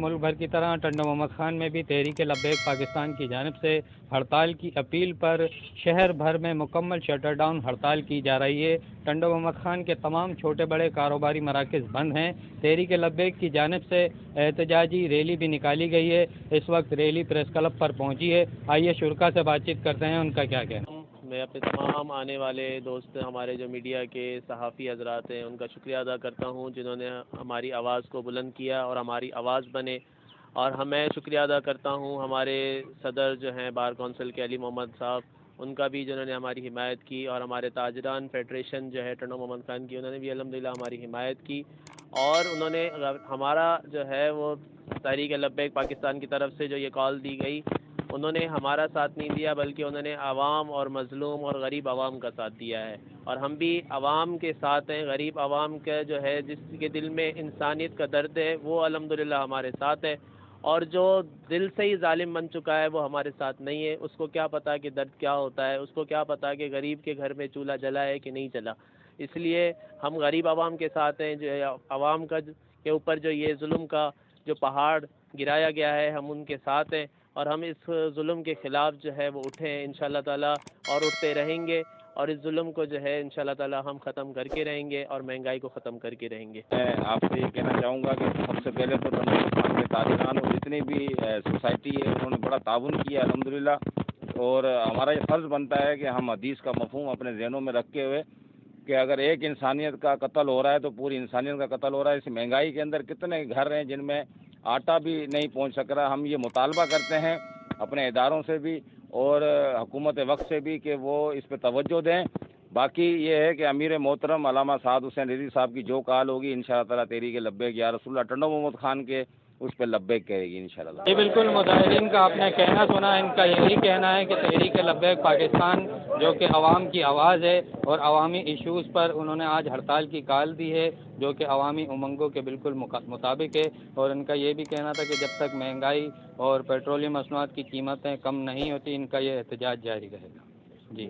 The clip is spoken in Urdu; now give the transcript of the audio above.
ملک بھر کی طرح ٹنڈو محمد خان میں بھی تحریک لبیک پاکستان کی جانب سے ہڑتال کی اپیل پر شہر بھر میں مکمل شٹر ڈاؤن ہڑتال کی جا رہی ہے۔ ٹنڈو محمد خان کے تمام چھوٹے بڑے کاروباری مراکز بند ہیں۔ تحریک لبیک کی جانب سے احتجاجی ریلی بھی نکالی گئی ہے۔ اس وقت ریلی پریس کلب پر پہنچی ہے۔ آئیے شرکا سے بات چیت کرتے ہیں، ان کا کیا کہنا ہے۔ میں اپنے تمام آنے والے دوست ہمارے جو میڈیا کے صحافی حضرات ہیں ان کا شکریہ ادا کرتا ہوں جنہوں نے ہماری آواز کو بلند کیا اور ہماری آواز بنے، اور میں شکریہ ادا کرتا ہوں ہمارے صدر جو ہیں بار کونسل کے علی محمد صاحب، ان کا بھی جنہوں نے ہماری حمایت کی، اور ہمارے تاجران فیڈریشن جو ہے ٹنڈو محمد خان کی، انہوں نے بھی الحمدللہ ہماری حمایت کی، اور انہوں نے ہمارا جو ہے وہ تحریک لبیک پاکستان کی طرف سے جو یہ کال دی گئی، انہوں نے ہمارا ساتھ نہیں دیا بلکہ انہوں نے عوام اور مظلوم اور غریب عوام کا ساتھ دیا ہے، اور ہم بھی عوام کے ساتھ ہیں۔ غریب عوام کا جو ہے جس کے دل میں انسانیت کا درد ہے وہ الحمدللہ ہمارے ساتھ ہے، اور جو دل سے ہی ظالم بن چکا ہے وہ ہمارے ساتھ نہیں ہے۔ اس کو کیا پتا کہ درد کیا ہوتا ہے، اس کو کیا پتا کہ غریب کے گھر میں چولہا جلا ہے کہ نہیں جلا۔ اس لیے ہم غریب عوام کے ساتھ ہیں، جو عوام کا کے اوپر جو یہ ظلم کا جو پہاڑ گرایا گیا ہے ہم ان کے ساتھ ہیں، اور ہم اس ظلم کے خلاف جو ہے وہ اٹھے ہیں انشاءاللہ تعالیٰ، اور اٹھتے رہیں گے، اور اس ظلم کو جو ہے انشاءاللہ تعالیٰ ہم ختم کر کے رہیں گے، اور مہنگائی کو ختم کر کے رہیں گے۔ میں آپ سے یہ کہنا چاہوں گا کہ سب سے پہلے تو ٹنڈو محمد خان کے تاجران اور جتنی بھی سوسائٹی ہے انہوں نے بڑا تعاون کیا الحمدللہ، اور ہمارا یہ فرض بنتا ہے کہ ہم حدیث کا مفہوم اپنے ذہنوں میں رکھتے ہوئے کہ اگر ایک انسانیت کا قتل ہو رہا ہے تو پوری انسانیت کا قتل ہو رہا ہے۔ اس مہنگائی کے اندر کتنے گھر ہیں جن میں آٹا بھی نہیں پہنچ سک رہا۔ ہم یہ مطالبہ کرتے ہیں اپنے اداروں سے بھی اور حکومت وقت سے بھی کہ وہ اس پہ توجہ دیں۔ باقی یہ ہے کہ امیر محترم علامہ سعد حسین رضوی صاحب کی جو کال ہوگی انشاءاللہ تعالیٰ تحریک لبیک یا رسول اللہ ٹنڈو محمد خان کے اس پہ لبیک کہے گی انشاءاللہ۔ جی بالکل، مظاہرین کا آپ نے کہنا سنا، ان کا یہی کہنا ہے کہ تحریک لبیک پاکستان جو کہ عوام کی آواز ہے اور عوامی ایشوز پر انہوں نے آج ہڑتال کی کال دی ہے جو کہ عوامی امنگوں کے بالکل مطابق ہے، اور ان کا یہ بھی کہنا تھا کہ جب تک مہنگائی اور پیٹرولیم مصنوعات کی قیمتیں کم نہیں ہوتی ان کا یہ احتجاج جاری رہے گا۔ جی